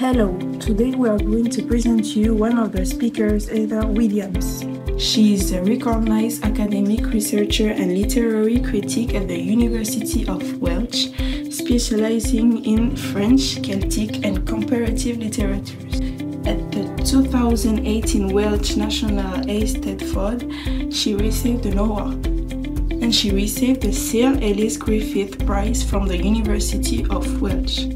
Hello, today we are going to present you one of the speakers, Heather Williams. She is a recognized academic researcher and literary critic at the University of Welsh, specializing in French, Celtic, and comparative literatures. At the 2018 Welsh National Eisteddfod, she received an award, and she received the Sir Ellis Griffith Prize from the University of Welsh.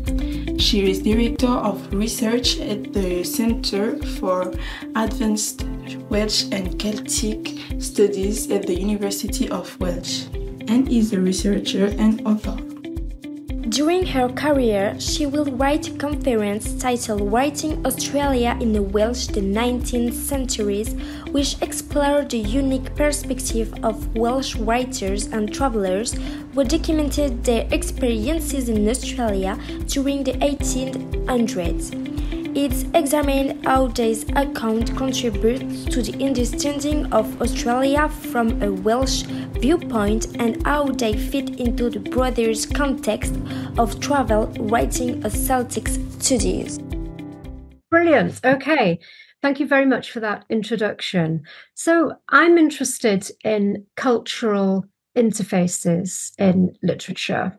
She is Director of Research at the Centre for Advanced Welsh and Celtic Studies at the University of Welsh, and is a researcher and author. During her career, she will write a conference titled Writing Australia in the Welsh the 19th Centuries, which explored the unique perspective of Welsh writers and travelers who documented their experiences in Australia during the 1800s. It examined how this account contributes to the understanding of Australia from a Welsh viewpoint and how they fit into the broader context of travel, writing, or Celtic studies. Brilliant. Okay. Thank you very much for that introduction. So I'm interested in cultural interfaces in literature.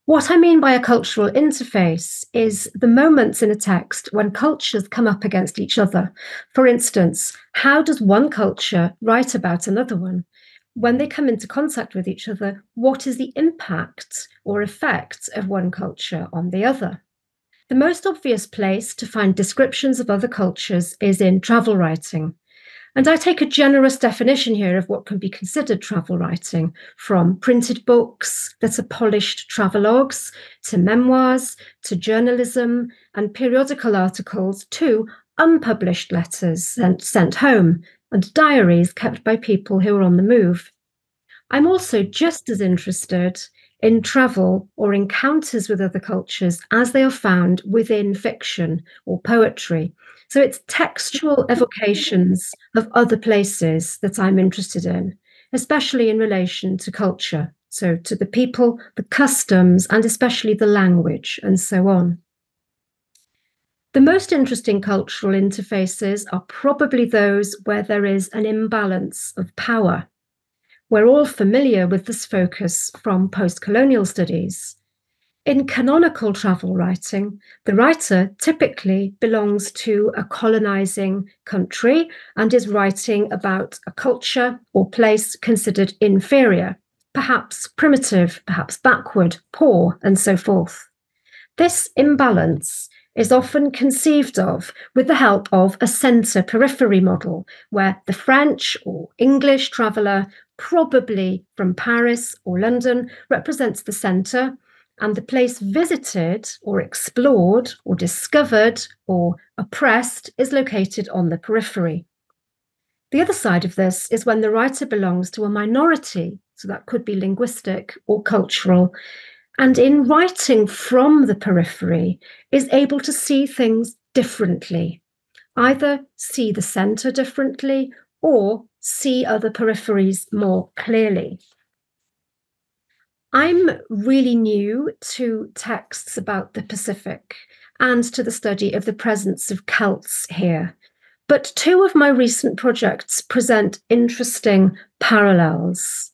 What I mean by a cultural interface is the moments in a text when cultures come up against each other. For instance, how does one culture write about another one? When they come into contact with each other, what is the impact or effect of one culture on the other? The most obvious place to find descriptions of other cultures is in travel writing. And I take a generous definition here of what can be considered travel writing, from printed books that are polished travelogues, to memoirs, to journalism and periodical articles, to unpublished letters sent home, and diaries kept by people who are on the move. I'm also just as interested in travel or encounters with other cultures as they are found within fiction or poetry. So it's textual evocations of other places that I'm interested in, especially in relation to culture. So to the people, the customs, and especially the language, and so on. The most interesting cultural interfaces are probably those where there is an imbalance of power. We're all familiar with this focus from post-colonial studies. In canonical travel writing, the writer typically belongs to a colonizing country and is writing about a culture or place considered inferior, perhaps primitive, perhaps backward, poor, and so forth. This imbalance is often conceived of with the help of a centre-periphery model, where the French or English traveller, probably from Paris or London, represents the centre, and the place visited or explored or discovered or oppressed is located on the periphery. The other side of this is when the writer belongs to a minority, so that could be linguistic or cultural, and in writing from the periphery is able to see things differently, either see the centre differently or see other peripheries more clearly. I'm really new to texts about the Pacific and to the study of the presence of Celts here, but two of my recent projects present interesting parallels.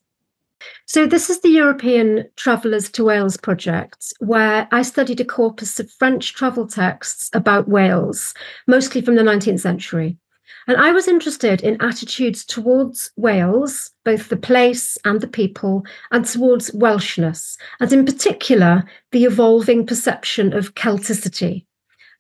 So this is the European Travellers to Wales project, where I studied a corpus of French travel texts about Wales, mostly from the 19th century. And I was interested in attitudes towards Wales, both the place and the people, and towards Welshness, and in particular, the evolving perception of Celticity.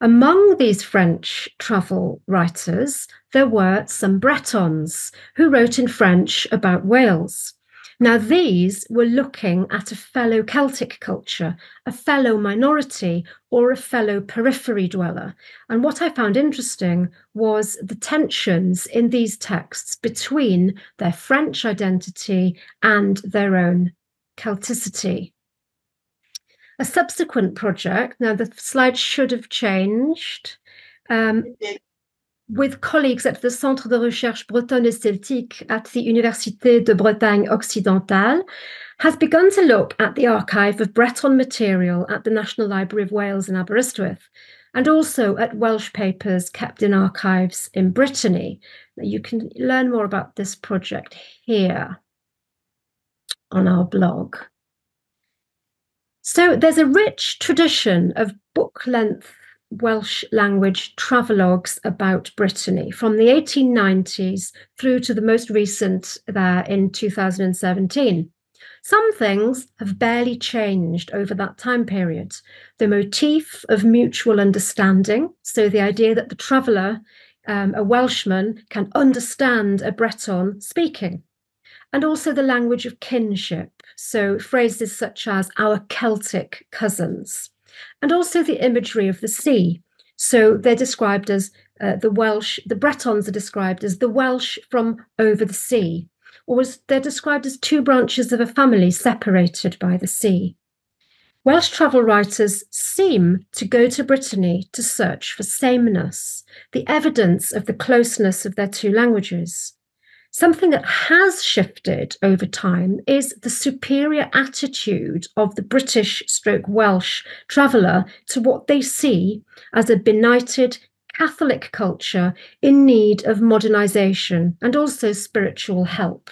Among these French travel writers, there were some Bretons who wrote in French about Wales. Now, these were looking at a fellow Celtic culture, a fellow minority, or a fellow periphery dweller. And what I found interesting was the tensions in these texts between their French identity and their own Celticity. A subsequent project, now the slide should have changed. with colleagues at the Centre de Recherche Bretonne et Celtique at the Université de Bretagne Occidentale, has begun to look at the archive of Breton material at the National Library of Wales in Aberystwyth, and also at Welsh papers kept in archives in Brittany. You can learn more about this project here on our blog. So there's a rich tradition of book-length Welsh language travelogues about Brittany from the 1890s through to the most recent there in 2017. Some things have barely changed over that time period. The motif of mutual understanding, so the idea that the traveller, a Welshman, can understand a Breton speaking, and also the language of kinship, so phrases such as our Celtic cousins, and also the imagery of the sea. So they're described as the Bretons are described as the Welsh from over the sea, or they're described as two branches of a family separated by the sea. Welsh travel writers seem to go to Brittany to search for sameness, the evidence of the closeness of their two languages. Something that has shifted over time is the superior attitude of the British/Welsh traveller to what they see as a benighted Catholic culture in need of modernisation and also spiritual help.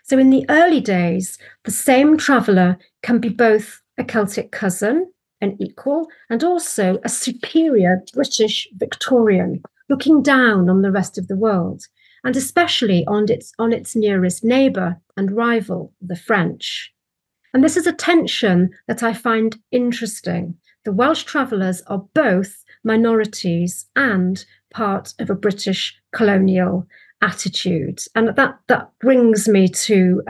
So in the early days, the same traveller can be both a Celtic cousin, an equal, and also a superior British Victorian, looking down on the rest of the world, and especially on its nearest neighbour and rival, the French. And this is a tension that I find interesting. The Welsh travellers are both minorities and part of a British colonial attitude. And that brings me to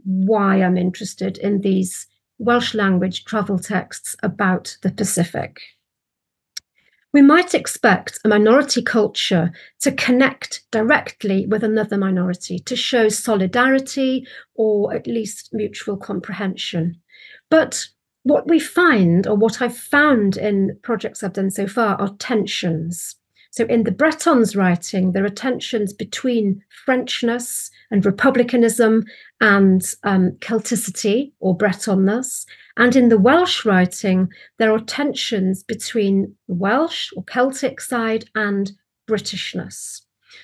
why I'm interested in these Welsh language travel texts about the Pacific. We might expect a minority culture to connect directly with another minority, to show solidarity or at least mutual comprehension. But what we find, or what I've found in projects I've done so far, are tensions. So in the Bretons' writing, there are tensions between Frenchness and republicanism and Celticity or Bretonness. And in the Welsh writing, there are tensions between the Welsh or Celtic side and Britishness.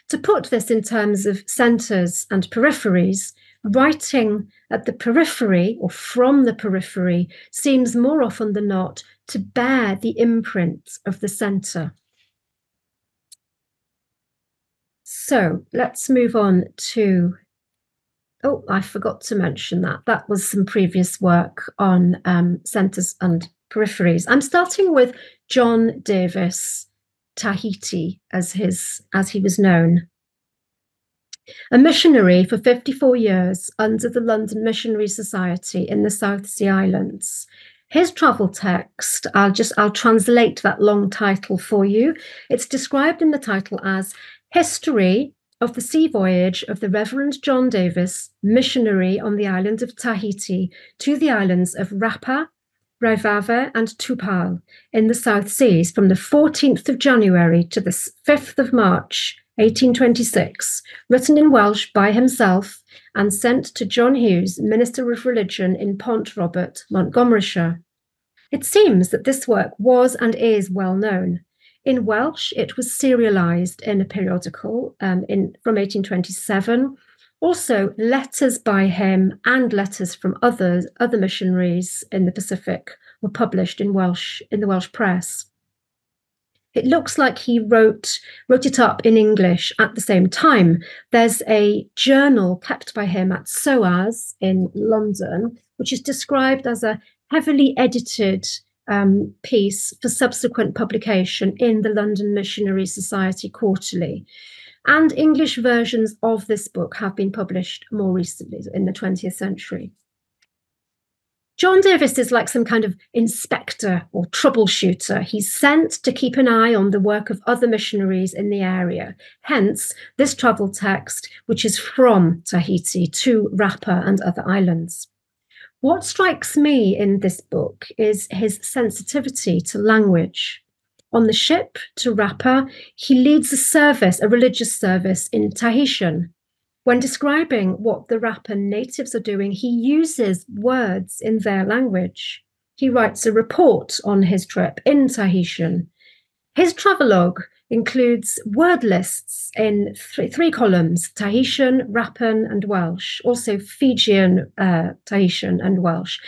To put this in terms of centres and peripheries, writing at the periphery or from the periphery seems more often than not to bear the imprint of the centre. So let's move on to, oh, I forgot to mention that. That was some previous work on centres and peripheries. I'm starting with John Davis, Tahiti, as he was known. A missionary for 54 years under the London Missionary Society in the South Sea Islands. His travel text, I'll translate that long title for you. It's described in the title as History of the Sea Voyage of the Reverend John Davis, missionary on the island of Tahiti to the islands of Rapa, Raivava and Tupal in the South Seas from the 14th of January to the 5th of March, 1826, written in Welsh by himself and sent to John Hughes, Minister of Religion in Pont Robert, Montgomeryshire. It seems that this work was and is well known. In Welsh, it was serialised in a periodical from 1827. Also, letters by him and letters from other missionaries in the Pacific were published in the Welsh press. It looks like he wrote it up in English at the same time. There's a journal kept by him at SOAS in London, which is described as a heavily edited piece for subsequent publication in the London Missionary Society Quarterly. And English versions of this book have been published more recently in the 20th century. John Davis is like some kind of inspector or troubleshooter. He's sent to keep an eye on the work of other missionaries in the area. Hence, this travel text, which is from Tahiti to Rapa and other islands. What strikes me in this book is his sensitivity to language. On the ship to Rapa, he leads a service, a religious service in Tahitian. When describing what the Rapa natives are doing, he uses words in their language. He writes a report on his trip in Tahitian. His travelogue includes word lists in three columns: Tahitian, Rapan, and Welsh, also Fijian, Tahitian, and Welsh.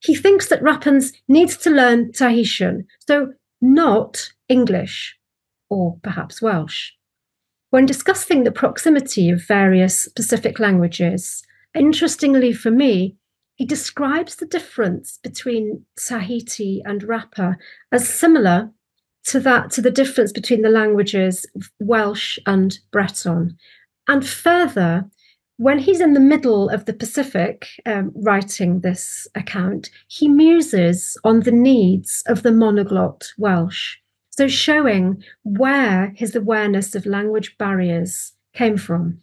He thinks that Rapans needs to learn Tahitian, so not English or perhaps Welsh. When discussing the proximity of various Pacific languages, interestingly for me, he describes the difference between Tahiti and Rapa as similar to the difference between the languages of Welsh and Breton. And further, when he's in the middle of the Pacific writing this account, he muses on the needs of the monoglot Welsh, so showing where his awareness of language barriers came from.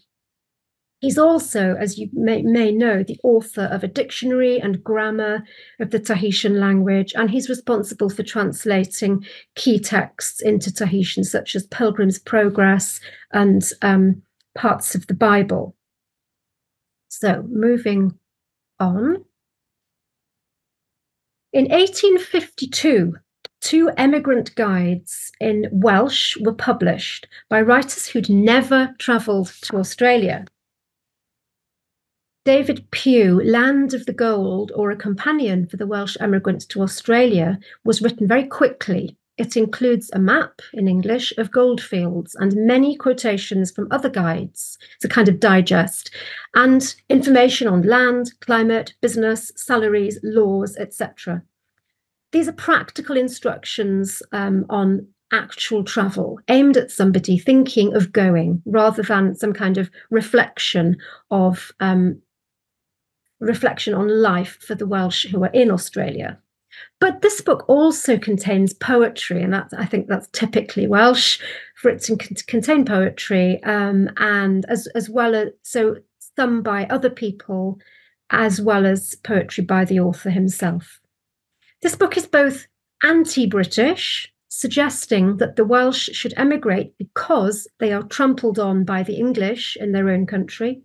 He's also, as you may know, the author of a dictionary and grammar of the Tahitian language, and he's responsible for translating key texts into Tahitian, such as Pilgrim's Progress and parts of the Bible. So, moving on. In 1852, 2 emigrant guides in Welsh were published by writers who'd never travelled to Australia. David Pugh, Land of the Gold, or A Companion for the Welsh Emigrants to Australia, was written very quickly. It includes a map in English of goldfields and many quotations from other guides. It's a kind of digest, and information on land, climate, business, salaries, laws, etc. These are practical instructions on actual travel, aimed at somebody thinking of going, rather than some kind of reflection on life for the Welsh who are in Australia. But this book also contains poetry, and I think that's typically Welsh for it to contain poetry, and as well as some by other people, as well as poetry by the author himself. This book is both anti-British, suggesting that the Welsh should emigrate because they are trampled on by the English in their own country,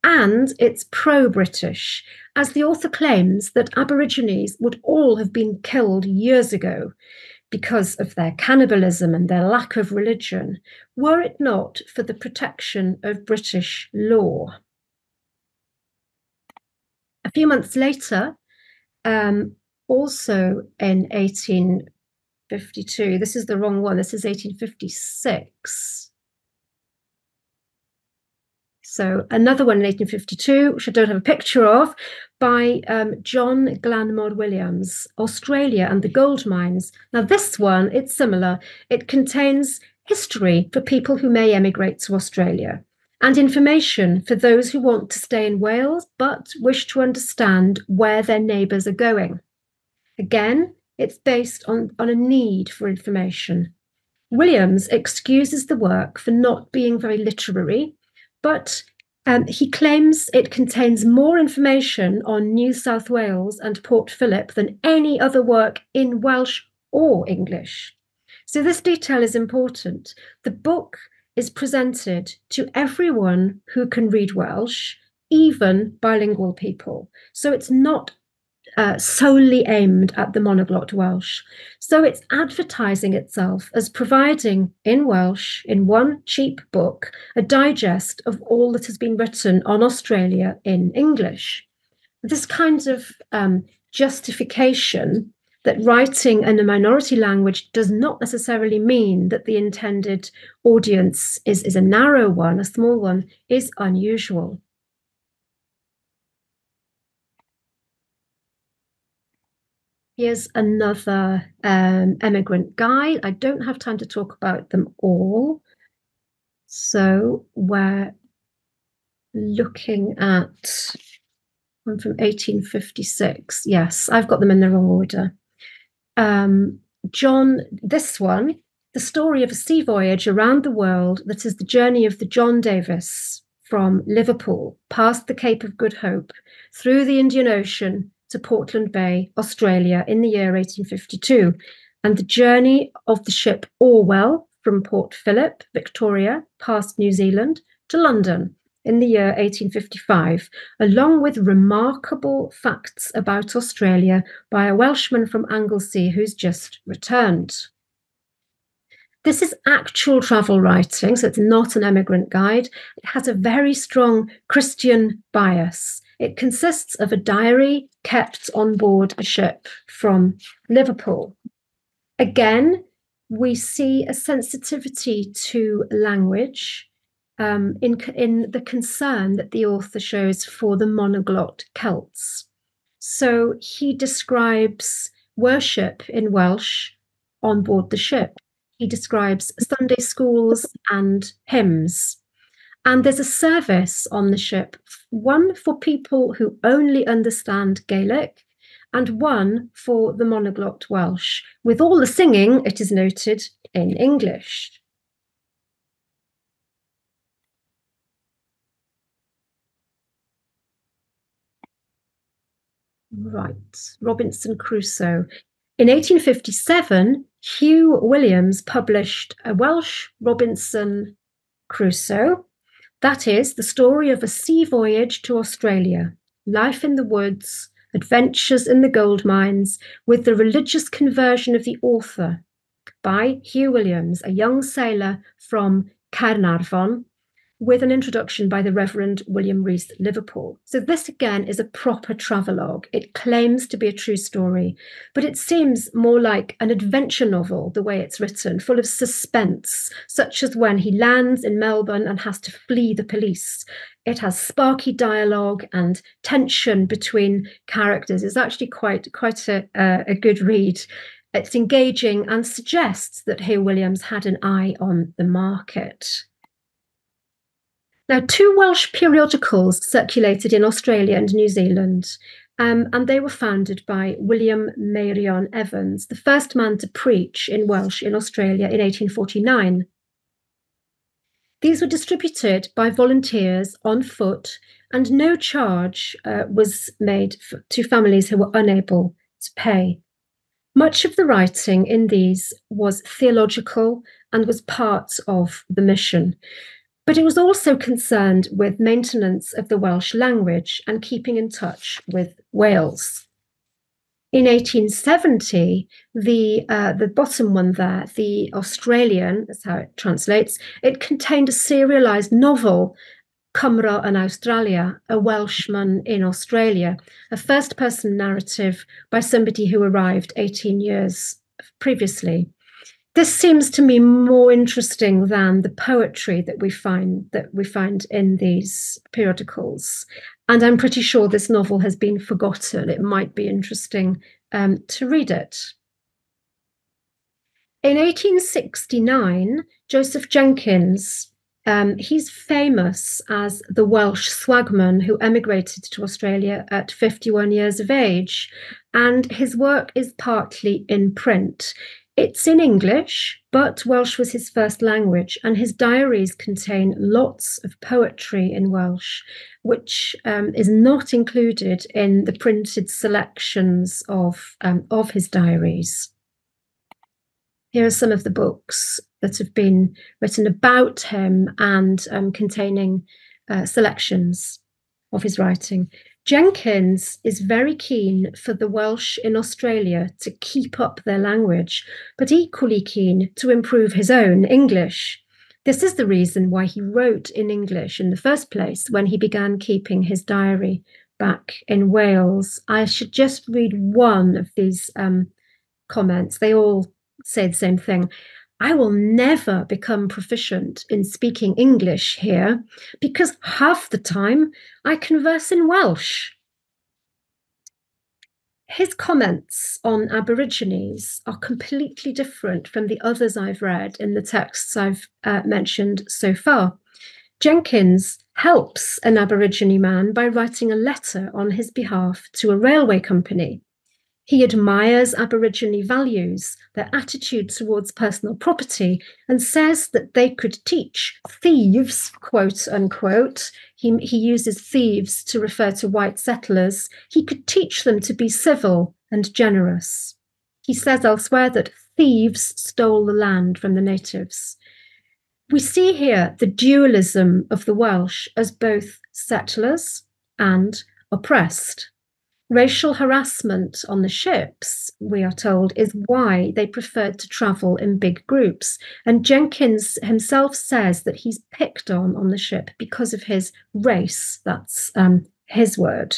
and it's pro-British, as the author claims that Aborigines would all have been killed years ago because of their cannibalism and their lack of religion, were it not for the protection of British law. A few months later, also in 1852, this is the wrong one, this is 1856. So another one in 1852, which I don't have a picture of, by John Glanmor Williams, Australia and the Gold Mines. Now this one, it's similar. It contains history for people who may emigrate to Australia and information for those who want to stay in Wales but wish to understand where their neighbours are going. Again, it's based on a need for information. Williams excuses the work for not being very literary, but he claims it contains more information on New South Wales and Port Phillip than any other work in Welsh or English. So this detail is important. The book is presented to everyone who can read Welsh, even bilingual people. So it's not solely aimed at the monoglot Welsh. So it's advertising itself as providing in Welsh, in one cheap book, a digest of all that has been written on Australia in English. This kind of justification that writing in a minority language does not necessarily mean that the intended audience is a narrow one, a small one, is unusual. Here's another emigrant guide. I don't have time to talk about them all. So we're looking at one from 1856. Yes, I've got them in the wrong order. This one, the story of a sea voyage around the world that is the journey of the John Davis from Liverpool, past the Cape of Good Hope, through the Indian Ocean, to Portland Bay, Australia, in the year 1852. and the journey of the ship Orwell from Port Phillip, Victoria, past New Zealand to London in the year 1855, along with remarkable facts about Australia by a Welshman from Anglesey who's just returned. This is actual travel writing, so it's not an emigrant guide. It has a very strong Christian bias. It consists of a diary kept on board a ship from Liverpool. Again, we see a sensitivity to language in the concern that the author shows for the monoglot Celts. So he describes worship in Welsh on board the ship. He describes Sunday schools and hymns. And there's a service on the ship, one for people who only understand Gaelic and one for the monoglot Welsh, with all the singing, it is noted, in English. Right, Robinson Crusoe. In 1857, Hugh Williams published a Welsh Robinson Crusoe. That is the story of a sea voyage to Australia, life in the woods, adventures in the gold mines, with the religious conversion of the author by Hugh Williams, a young sailor from Caernarfon, with an introduction by the Reverend William Rees, Liverpool. So this again is a proper travelogue. It claims to be a true story, but it seems more like an adventure novel, the way it's written, full of suspense, such as when he lands in Melbourne and has to flee the police. It has sparky dialogue and tension between characters. It's actually quite a good read. It's engaging and suggests that Hugh Williams had an eye on the market. Now, 2 Welsh periodicals circulated in Australia and New Zealand, and they were founded by William Meirion Evans, the first man to preach in Welsh in Australia in 1849. These were distributed by volunteers on foot, and no charge was made to families who were unable to pay. Much of the writing in these was theological and was part of the mission. But it was also concerned with maintenance of the Welsh language and keeping in touch with Wales. In 1870, the bottom one there, the Australian, that's how it translates, it contained a serialised novel, Cymro yn Australia, a Welshman in Australia, a first-person narrative by somebody who arrived 18 years previously. This seems to me more interesting than the poetry that we find in these periodicals. And I'm pretty sure this novel has been forgotten. It might be interesting to read it. In 1869, Joseph Jenkins, he's famous as the Welsh swagman who emigrated to Australia at 51 years of age, and his work is partly in print. It's in English, but Welsh was his first language, and his diaries contain lots of poetry in Welsh, which is not included in the printed selections of his diaries. Here are some of the books that have been written about him and containing selections of his writing. Jenkins is very keen for the Welsh in Australia to keep up their language, but equally keen to improve his own English. This is the reason why he wrote in English in the first place when he began keeping his diary back in Wales. I should just read one of these comments. They all say the same thing. I will never become proficient in speaking English here because half the time I converse in Welsh. His comments on Aborigines are completely different from the others I've read in the texts I've mentioned so far. Jenkins helps an Aborigine man by writing a letter on his behalf to a railway company. He admires Aborigine values, their attitude towards personal property, and says that they could teach thieves, quote unquote, he uses thieves to refer to white settlers, he could teach them to be civil and generous. He says elsewhere that thieves stole the land from the natives. We see here the dualism of the Welsh as both settlers and oppressed. Racial harassment on the ships, we are told, is why they preferred to travel in big groups. And Jenkins himself says that he's picked on the ship because of his race. That's his word.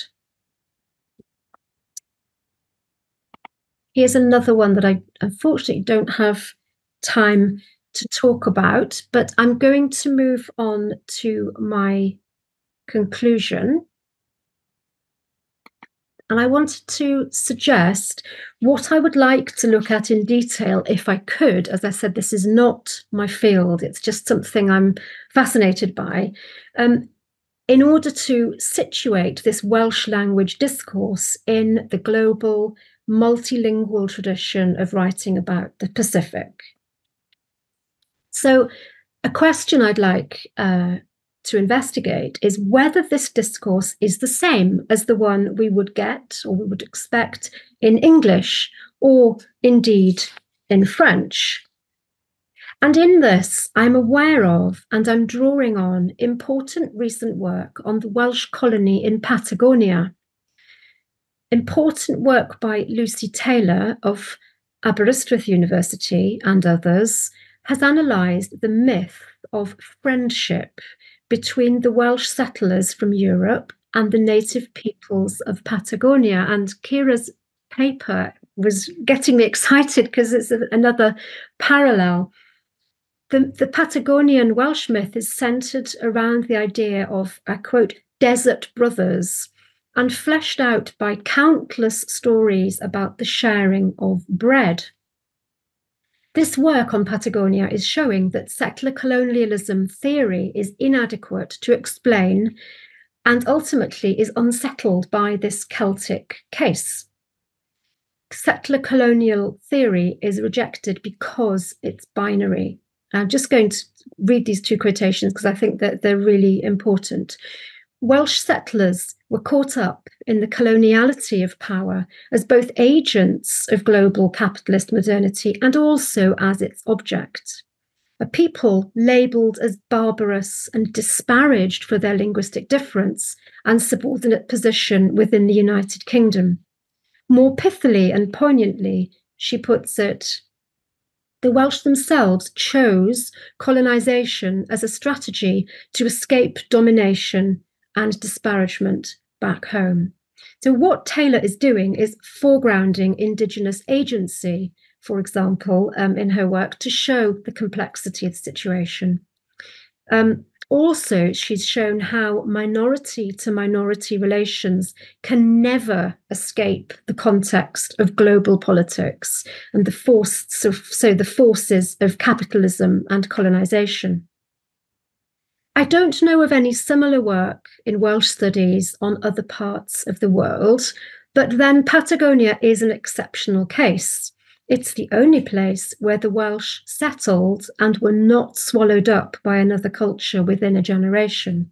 Here's another one that I unfortunately don't have time to talk about, but I'm going to move on to my conclusion. And I wanted to suggest what I would like to look at in detail if I could. As I said, this is not my field, it's just something I'm fascinated by. In order to situate this Welsh language discourse in the global multilingual tradition of writing about the Pacific. So a question I'd like to investigate is whether this discourse is the same as the one we would get or we would expect in English or indeed in French. And in this, I'm aware of and I'm drawing on important recent work on the Welsh colony in Patagonia. Important work by Lucy Taylor of Aberystwyth University and others has analysed the myth of friendship between the Welsh settlers from Europe and the native peoples of Patagonia. And Kira's paper was getting me excited because it's another parallel. The Patagonian Welsh myth is centred around the idea of, I quote, desert brothers, and fleshed out by countless stories about the sharing of bread. This work on Patagonia is showing that settler colonialism theory is inadequate to explain and ultimately is unsettled by this Celtic case. Settler colonial theory is rejected because it's binary. I'm just going to read these two quotations because I think that they're really important. Welsh settlers were caught up in the coloniality of power as both agents of global capitalist modernity and also as its object. A people labelled as barbarous and disparaged for their linguistic difference and subordinate position within the United Kingdom. More pithily and poignantly, she puts it, the Welsh themselves chose colonisation as a strategy to escape domination and disparagement back home. So what Taylor is doing is foregrounding Indigenous agency, for example, in her work to show the complexity of the situation. Also, she's shown how minority to minority relations can never escape the context of global politics and the forces of capitalism and colonisation. I don't know of any similar work in Welsh studies on other parts of the world, but then Patagonia is an exceptional case. It's the only place where the Welsh settled and were not swallowed up by another culture within a generation.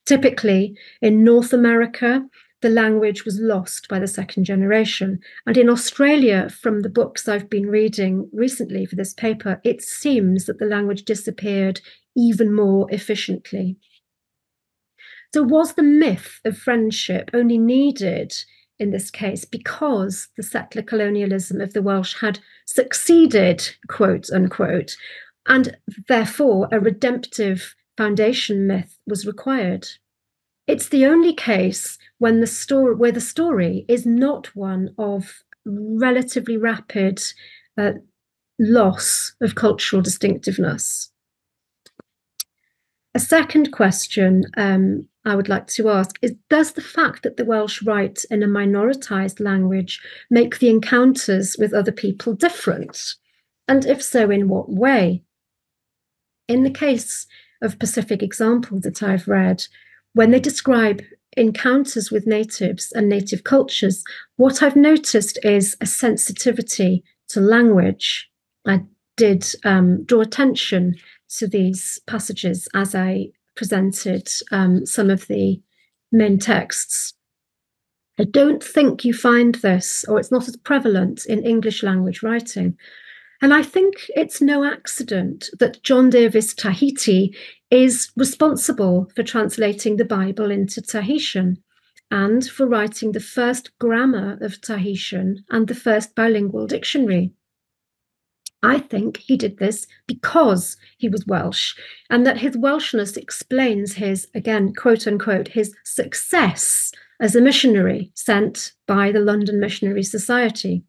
Typically, in North America, the language was lost by the second generation. And in Australia, from the books I've been reading recently for this paper, it seems that the language disappeared even more efficiently. So was the myth of friendship only needed in this case because the settler colonialism of the Welsh had succeeded, quote unquote, and therefore a redemptive foundation myth was required? It's the only case when where the story is not one of relatively rapid loss of cultural distinctiveness. A second question I would like to ask is, does the fact that the Welsh write in a minoritized language make the encounters with other people different? And if so, in what way? In the case of Pacific examples that I've read, when they describe encounters with natives and native cultures, what I've noticed is a sensitivity to language. I did draw attention to these passages as I presented some of the main texts. I don't think you find this, or it's not as prevalent in English language writing. And I think it's no accident that John Davis Tahiti is responsible for translating the Bible into Tahitian and for writing the first grammar of Tahitian and the first bilingual dictionary. I think he did this because he was Welsh, and that his Welshness explains his, again, quote unquote, his success as a missionary sent by the London Missionary Society.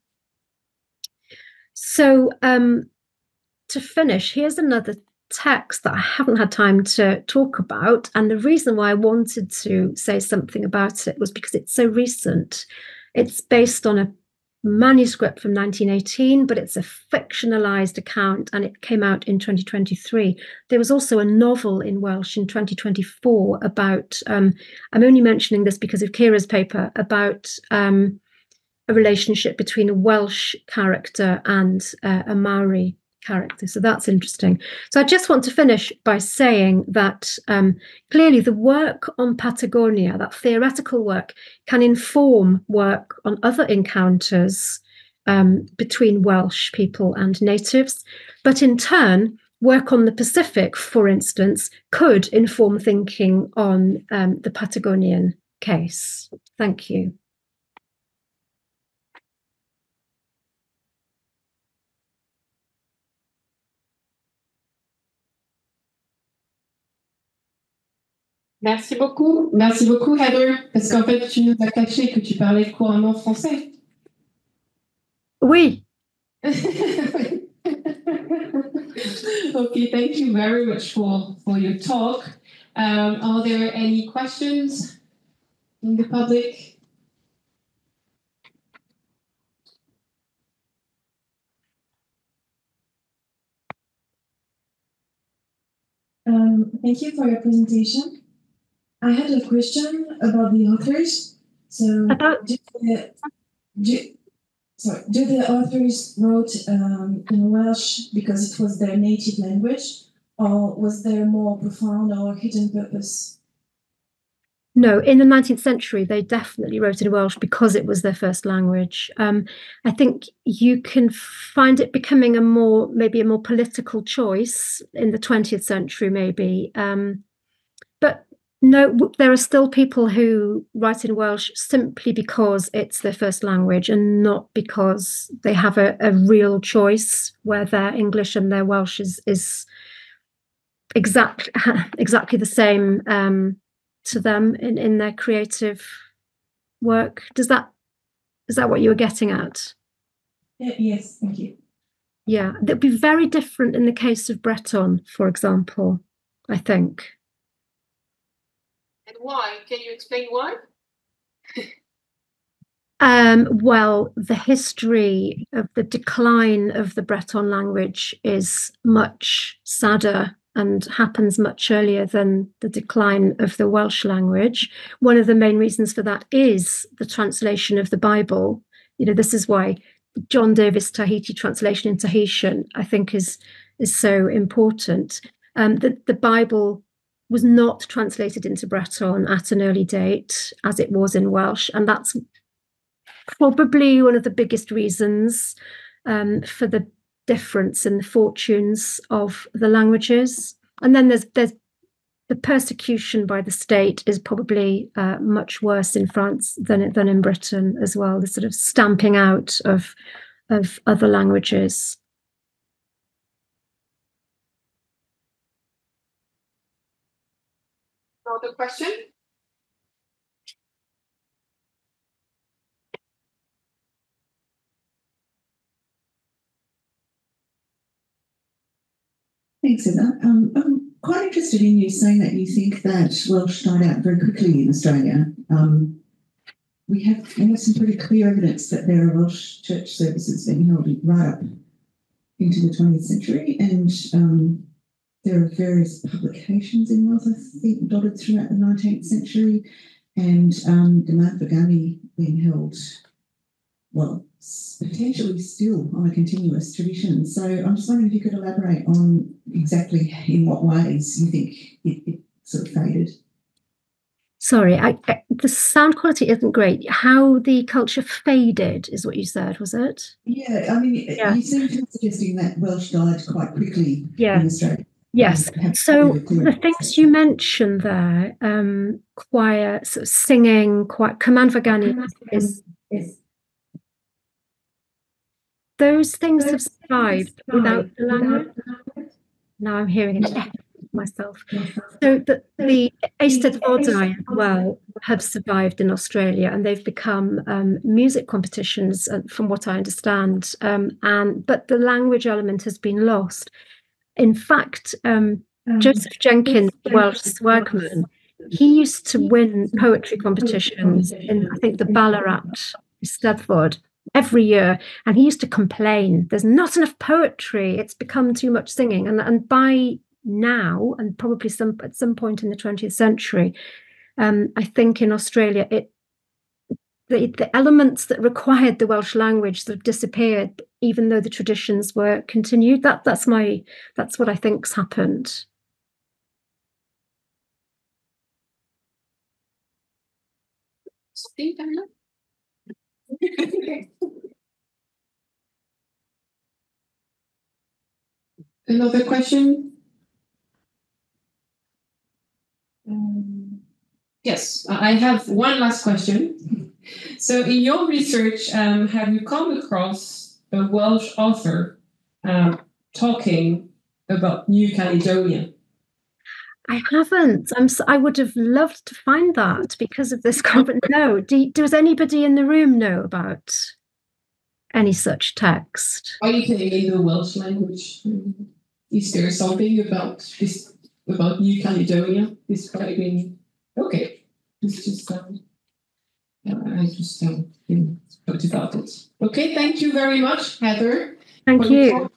So to finish, here's another text that I haven't had time to talk about. And the reason why I wanted to say something about it was because it's so recent. It's based on a manuscript from 1918, but it's a fictionalized account and it came out in 2023. There was also a novel in Welsh in 2024 about, I'm only mentioning this because of Kira's paper, about a relationship between a Welsh character and a Maori character. So that's interesting. So I just want to finish by saying that clearly the work on Patagonia, that theoretical work, can inform work on other encounters between Welsh people and natives. But in turn, work on the Pacific, for instance, could inform thinking on the Patagonian case. Thank you. Merci beaucoup, Heather, parce qu'en fait, tu nous as caché que tu parlais couramment français. Oui. Okay, thank you very much for your talk. Are there any questions from the public? Thank you for your presentation. I had a question about the authors. So, do the authors wrote in Welsh because it was their native language, or was there more profound or hidden purpose? No, in the 19th century, they definitely wrote in Welsh because it was their first language. I think you can find it becoming maybe a more political choice in the 20th century, maybe. But no, there are still people who write in Welsh simply because it's their first language and not because they have a real choice where their English and their Welsh is exactly the same to them in their creative work. Is that what you were getting at? Yes, thank you. Yeah, that'd be very different in the case of Breton, for example, I think. And why? Can you explain why? Well, the history of the decline of the Breton language is much sadder and happens much earlier than the decline of the Welsh language. One of the main reasons for that is the translation of the Bible. You know, this is why John Davis Tahiti translation in Tahitian, I think, is so important. The Bible was not translated into Breton at an early date, as it was in Welsh, and that's probably one of the biggest reasons for the difference in the fortunes of the languages. And then there's the persecution by the state is probably much worse in France than in Britain as well, the sort of stamping out of other languages. Another question? Thanks, Emma. I'm quite interested in you saying that you think that Welsh died out very quickly in Australia. We have some pretty clear evidence that there are Welsh church services being held right up into the 20th century, and there are various publications in Welsh, I think, dotted throughout the 19th century, and the Nouvelle-Calédonie being held, well, potentially still on a continuous tradition. So I'm just wondering if you could elaborate on exactly in what ways you think it sort of faded. Sorry, the sound quality isn't great. How the culture faded is what you said, was it? Yeah, I mean, you seem to be suggesting that Welsh died quite quickly in Australia. Yes. So the things you mentioned there, choir, sort of singing, Cymanfagani is those things have survived without the language. Now I'm hearing it myself. So the Eisteddfodau as well have survived in Australia, and they've become music competitions, from what I understand. But the language element has been lost. In fact, Joseph Jenkins, the Welsh swagman, he used to win poetry competitions in, I think, the Ballarat Eisteddfod every year, and he used to complain, there's not enough poetry, it's become too much singing. And by now, and probably at some point in the 20th century, I think in Australia, the elements that required the Welsh language sort of disappeared, even though the traditions were continued. That's what I think's happened. Another question? Yes, I have one last question. So in your research, have you come across a Welsh author talking about New Caledonia? I haven't. I would have loved to find that because of this conference. No. Does anybody in the room know about any such text? Anything in the Welsh language? Is there something about this, about New Caledonia describing? Okay, it's just I just thought about it. Okay, thank you very much, Heather. Thank you.